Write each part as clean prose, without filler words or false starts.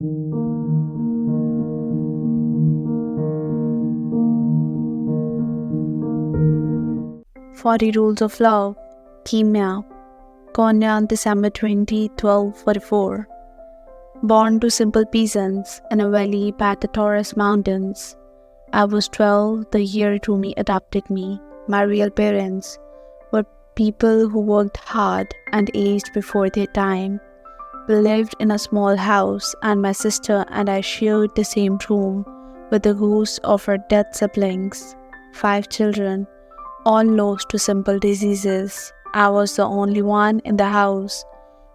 "40 Rules of Love", Kimya, Konya, December 20, 1244. Born to simple peasants in a valley by the Taurus Mountains. I was 12 the year Rumi adopted me. My real parents were people who worked hard and aged before their time. We lived in a small house, and my sister and I shared the same room with the ghosts of our dead siblings. 5 children, all lost to simple diseases. I was the only one in the house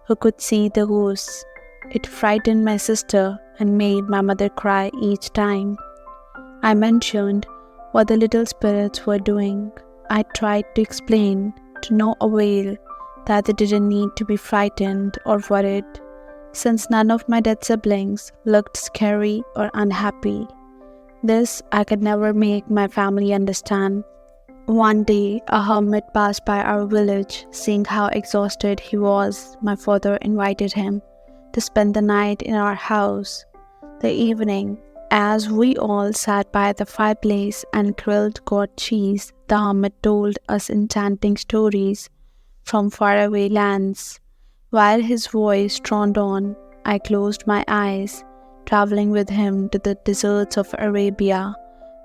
who could see the ghosts. It frightened my sister and made my mother cry each time I mentioned what the little spirits were doing. I tried to explain, to no avail, that they didn't need to be frightened or worried, since none of my dead siblings looked scary or unhappy. This I could never make my family understand. One day, a hermit passed by our village. Seeing how exhausted he was, my father invited him to spend the night in our house. The evening, as we all sat by the fireplace and grilled goat cheese, the hermit told us enchanting stories from faraway lands. While his voice droned on, I closed my eyes, traveling with him to the deserts of Arabia,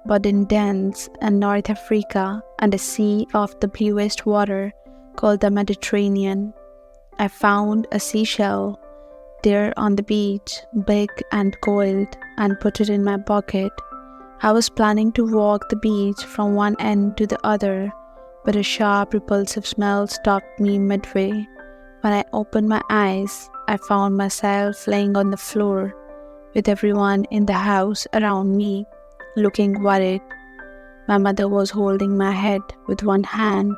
Bodin Dens and North Africa, and a sea of the bluest water called the Mediterranean. I found a seashell there on the beach, big and gold, and put it in my pocket. I was planning to walk the beach from one end to the other, but a sharp, repulsive smell stopped me midway. When I opened my eyes, I found myself laying on the floor, with everyone in the house around me, looking worried. My mother was holding my head with one hand,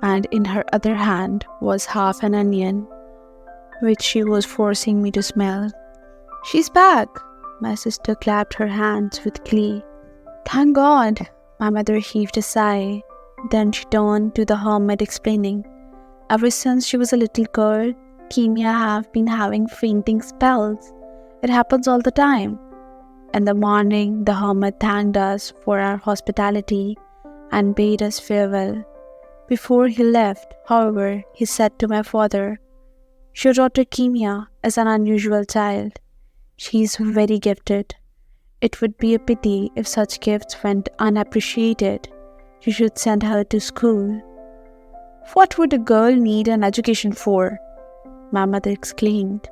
and in her other hand was half an onion, which she was forcing me to smell. "She's back!" My sister clapped her hands with glee. "Thank God!" My mother heaved a sigh. Then she turned to the hermit, explaining, "Ever since she was a little girl, Kimya have been having fainting spells. It happens all the time." In the morning, the hermit thanked us for our hospitality and bade us farewell. Before he left, however, he said to my father, "Your daughter Kimya is an unusual child. She is very gifted. It would be a pity if such gifts went unappreciated. You should send her to school." "What would a girl need an education for?" my mother exclaimed.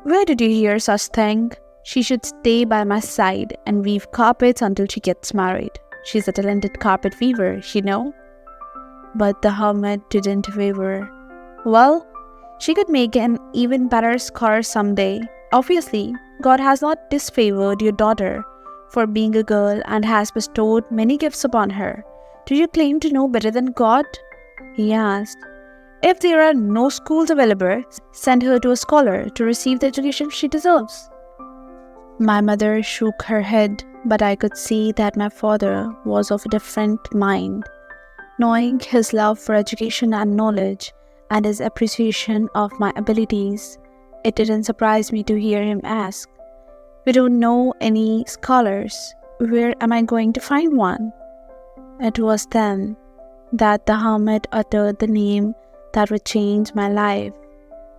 "Where did you hear such thing? She should stay by my side and weave carpets until she gets married. She's a talented carpet weaver, you know." But the hermit didn't waver. "Well, she could make an even better scar someday. Obviously, God has not disfavored your daughter for being a girl and has bestowed many gifts upon her. Do you claim to know better than God?" he asked. "If there are no schools available, send her to a scholar to receive the education she deserves." My mother shook her head, but I could see that my father was of a different mind. Knowing his love for education and knowledge, and his appreciation of my abilities, it didn't surprise me to hear him ask, "We don't know any scholars. Where am I going to find one?" It was then that the hermit uttered the name that would change my life.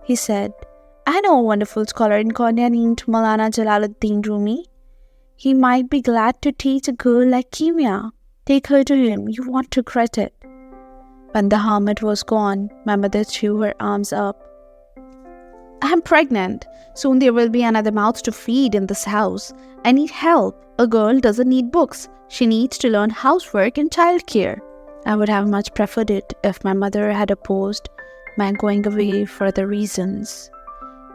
He said, "I know a wonderful scholar in Konya named Maulana Jalaluddin Rumi. He might be glad to teach a girl like Kimya. Take her to him. You won't regret it." When the hermit was gone, my mother threw her arms up. "I'm pregnant. Soon there will be another mouth to feed in this house. I need help. A girl doesn't need books. She needs to learn housework and childcare." I would have much preferred it if my mother had opposed my going away for other reasons.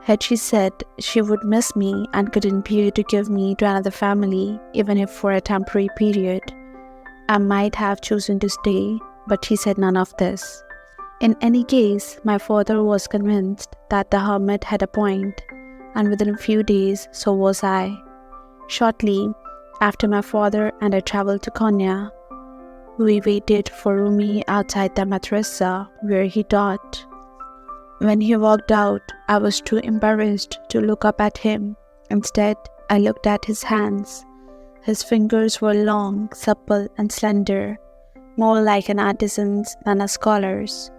Had she said she would miss me and couldn't bear to give me to another family, even if for a temporary period, I might have chosen to stay, but she said none of this. In any case, my father was convinced that the hermit had a point, and within a few days, so was I. Shortly after my father and I traveled to Konya, we waited for Rumi outside the madrasa where he taught. When he walked out, I was too embarrassed to look up at him. Instead, I looked at his hands. His fingers were long, supple, and slender, more like an artisan's than a scholar's.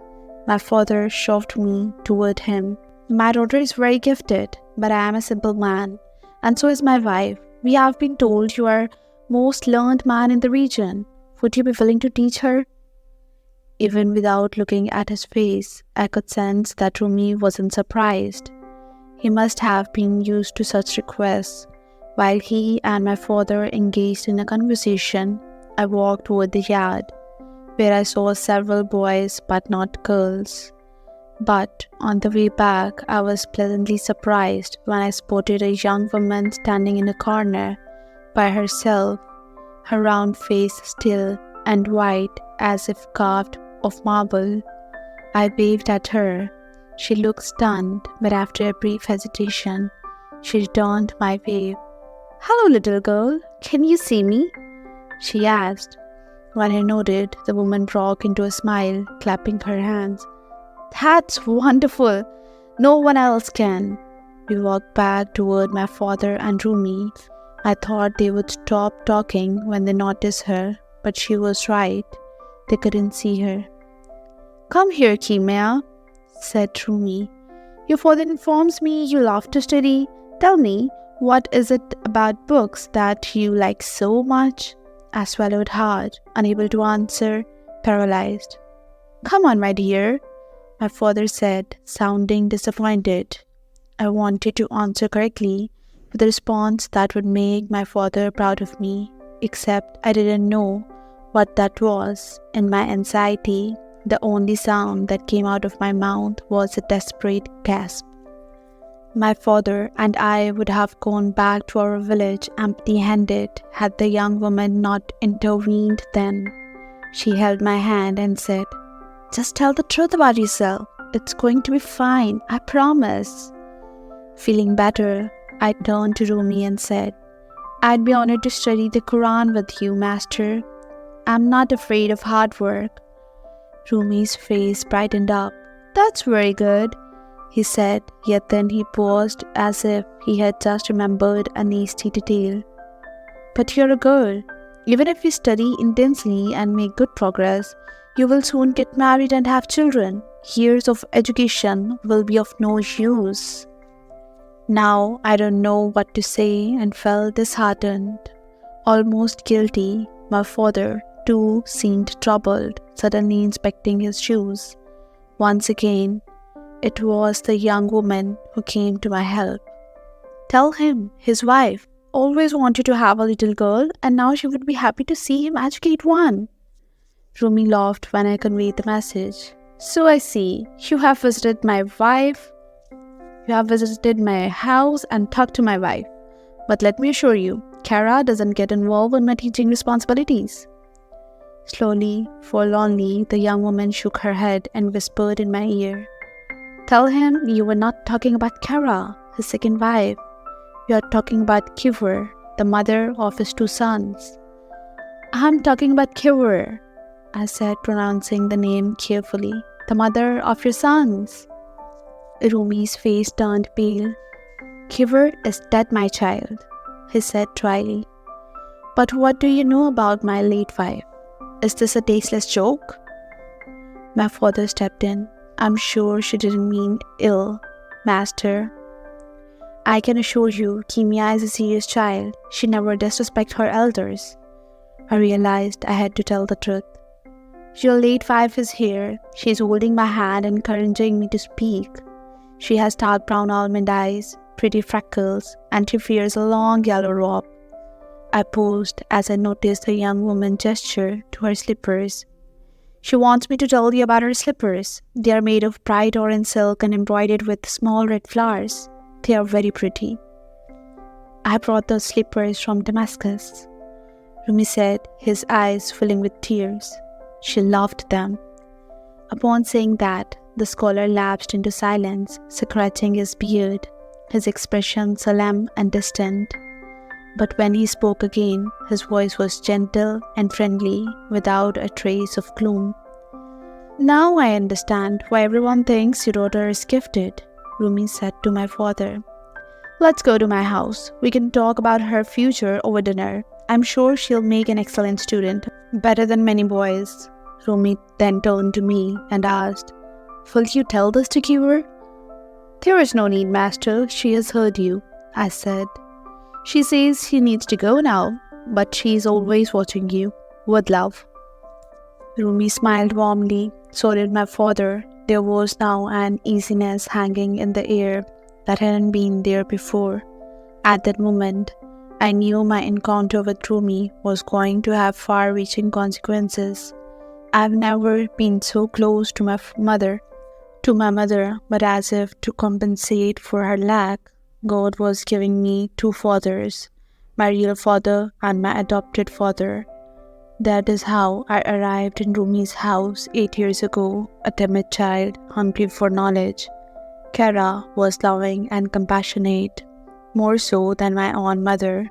My father shoved me toward him. My daughter is very gifted, but I am a simple man, and so is my wife. We have been told you are most learned man in the region. Would you be willing to teach her? Even without looking at his face, I could sense that Rumi wasn't surprised. He must have been used to such requests. While he and my father engaged in a conversation, I walked toward the yard, where I saw several boys but not girls. But on the way back, I was pleasantly surprised when I spotted a young woman standing in a corner by herself, her round face still and white as if carved of marble. I waved at her. She looked stunned, but after a brief hesitation, she returned my wave. "Hello, little girl. Can you see me?" she asked. When I nodded, the woman broke into a smile, clapping her hands. "That's wonderful. No one else can." We walked back toward my father and Rumi. I thought they would stop talking when they noticed her, but she was right. They couldn't see her. "Come here, Kimya," said Rumi. "Your father informs me you love to study. Tell me, what is it about books that you like so much?" I swallowed hard, unable to answer, paralyzed. "Come on, my dear," my father said, sounding disappointed. I wanted to answer correctly, with a response that would make my father proud of me, except I didn't know what that was. In my anxiety, the only sound that came out of my mouth was a desperate gasp. My father and I would have gone back to our village empty-handed had the young woman not intervened then. She held my hand and said, "Just tell the truth about yourself. It's going to be fine, I promise." Feeling better, I turned to Rumi and said, "I'd be honored to study the Quran with you, Master. I'm not afraid of hard work." Rumi's face brightened up. "That's very good," he said, yet then he paused as if he had just remembered a nasty detail. "But you're a girl. Even if you study intensely and make good progress, you will soon get married and have children. Years of education will be of no use." Now I don't know what to say and felt disheartened, almost guilty. My father, too, seemed troubled, suddenly inspecting his shoes. Once again, it was the young woman who came to my help. "Tell him, his wife, always wanted to have a little girl, and now she would be happy to see him educate one." Rumi laughed when I conveyed the message. "So I see, you have visited my wife. You have visited my house and talked to my wife. But let me assure you, Kara doesn't get involved in my teaching responsibilities." Slowly, forlornly, the young woman shook her head and whispered in my ear, "Tell him you were not talking about Kara, his second wife. You are talking about Kiver, the mother of his 2 sons." "I'm talking about Kiver," I said, pronouncing the name carefully. "The mother of your sons." Rumi's face turned pale. "Kiver is dead, my child," he said dryly. "But what do you know about my late wife? Is this a tasteless joke?" My father stepped in. "I'm sure she didn't mean ill, Master. I can assure you, Kimya is a serious child. She never disrespects her elders." I realized I had to tell the truth. "Your late wife is here. She is holding my hand and encouraging me to speak. She has dark brown almond eyes, pretty freckles, and she wears a long yellow robe." I paused as I noticed the young woman gesture to her slippers. "She wants me to tell you about her slippers. They are made of bright orange silk and embroidered with small red flowers. They are very pretty. I brought those slippers from Damascus," Rumi said, his eyes filling with tears. "She loved them." Upon saying that, the scholar lapsed into silence, scratching his beard, his expression solemn and distant. But when he spoke again, his voice was gentle and friendly, without a trace of gloom. "Now I understand why everyone thinks your daughter is gifted," Rumi said to my father. Let's go to my house. We can talk about her future over dinner. I'm sure she'll make an excellent student, better than many boys. Rumi then turned to me and asked, "Will you tell this to Kiver?" "There is no need, master. She has heard you," I said. "She says she needs to go now, but she is always watching you. With love." Rumi smiled warmly. So did my father. There was now an easiness hanging in the air that hadn't been there before. At that moment, I knew my encounter with Rumi was going to have far-reaching consequences. I've never been so close to my mother, but as if to compensate for her lack, God was giving me two fathers, my real father and my adopted father. That is how I arrived in Rumi's house 8 years ago, a timid child, hungry for knowledge. Kara was loving and compassionate, more so than my own mother,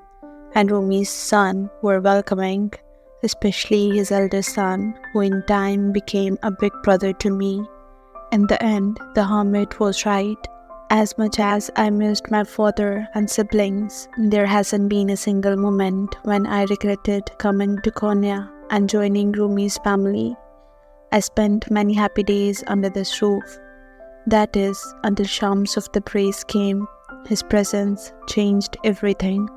and Rumi's son were welcoming, especially his eldest son, who in time became a big brother to me. In the end, the hermit was right. As much as I missed my father and siblings, there hasn't been a single moment when I regretted coming to Konya and joining Rumi's family. I spent many happy days under this roof. That is, until Shams of the Praise came. His presence changed everything.